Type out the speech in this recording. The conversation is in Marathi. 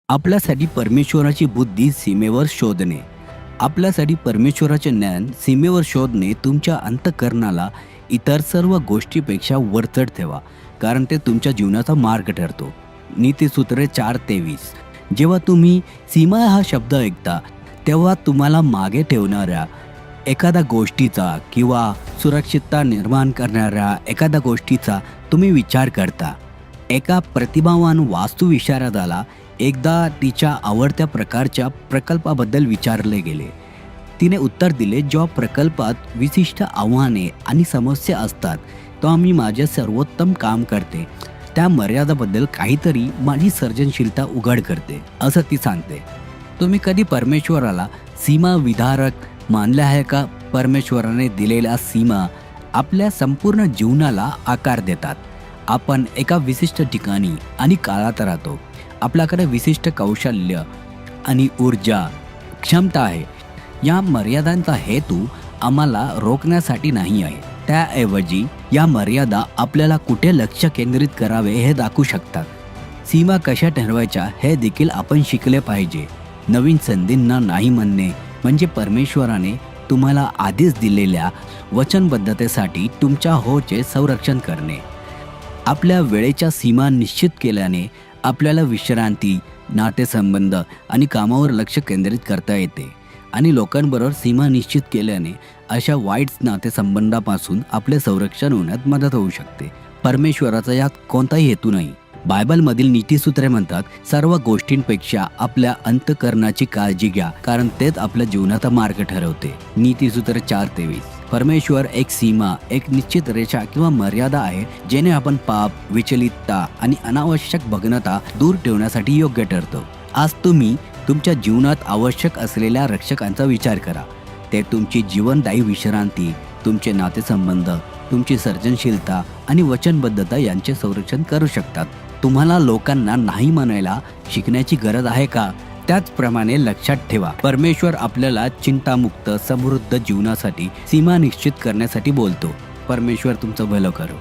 आपल्यासाठी परमेश्वराची बुद्धी सीमेवर शोधणे. आपल्यासाठी परमेश्वराचे ज्ञान सीमेवर शोधणे तुमच्या अंतःकरणाला इतर सर्व गोष्टीपेक्षा वरचढ ठेवा, कारण ते तुमच्या जीवनाचा मार्ग ठरतो. नीतिसूत्रे 4:23. जेव्हा तुम्ही सीमा हा शब्द ऐकता तेव्हा तुम्हाला मागे ठेवणाऱ्या एखाद्या गोष्टीचा किंवा सुरक्षितता निर्माण करणाऱ्या एखाद्या गोष्टीचा तुम्ही विचार करता. एका प्रतिभावान वास्तुविशारदाला एकदा तिच्या आवडत्या प्रकारच्या प्रकल्पाबद्दल विचारले गेले. तिने उत्तर दिले, जेव्हा प्रकल्पात विशिष्ट आव्हाने आणि समस्या असतात तेव्हा मी माझे सर्वोत्तम काम करते. त्या मर्यादाबद्दल काहीतरी माझी सर्जनशीलता उघड करते, असं ती सांगते. तुम्ही कधी परमेश्वराला सीमा विधारक मानले आहे का? परमेश्वराने दिलेल्या सीमा आपल्या संपूर्ण जीवनाला आकार देतात. आपण एका विशिष्ट ठिकाणी आणि काळात राहतो. आपल्याकडे विशिष्ट कौशल्य आणि ऊर्जा क्षमता आहे. या मर्यादांचा हेतू आम्हाला रोखण्यासाठी नाही आहे. त्याऐवजी या मर्यादा आपल्याला कुठे लक्ष केंद्रित करावे हे दाखवू शकतात. सीमा कशा ठरवायच्या हे देखील आपण शिकले पाहिजे. नवीन संधींना नाही म्हणणे म्हणजे परमेश्वराने तुम्हाला आधीच दिलेल्या वचनबद्धतेसाठी तुमच्या होचे संरक्षण करणे. आपल्या वेळेच्या सीमा निश्चित केल्याने आपल्याला विश्रांती, नातेसंबंध आणि कामावर लक्ष केंद्रित करता येते. आणि लोकांबरोबर सीमा निश्चित केल्याने अशा वाईट नातेसंबंधापासून आपले संरक्षण होण्यात मदत होऊ शकते. परमेश्वराचा यात कोणताही हेतू नाही. बायबलमधील नीतिसूत्रे म्हणतात, सर्व गोष्टींपेक्षा आपल्या अंतःकरणाची काळजी घ्या, कारण तेच आपल्या जीवनाचा मार्ग ठरवते. नीतिसूत्र 4:23. परमेश्वर एक सीमा, एक निश्चित रेषा किंवा मर्यादा आहे जेणे आपण पाप, विचलितता आणि अनावश्यक भग्नता दूर ठेवण्यासाठी योग्य ठरतो. आज तुम्ही तुमच्या जीवनात आवश्यक असलेल्या रक्षकांचा विचार करा. ते तुमची जीवनदायी विश्रांती, तुमचे नातेसंबंध, तुमची सर्जनशीलता आणि वचनबद्धता यांचे संरक्षण करू शकतात. तुम्हाला लोकांना नाही म्हणायला शिकण्याची गरज आहे का? त्याचप्रमाणे लक्षात ठेवा, परमेश्वर आपल्याला चिंतामुक्त समृद्ध जीवनासाठी सीमा निश्चित करण्यासाठी बोलतो. परमेश्वर तुमचं भलं करो.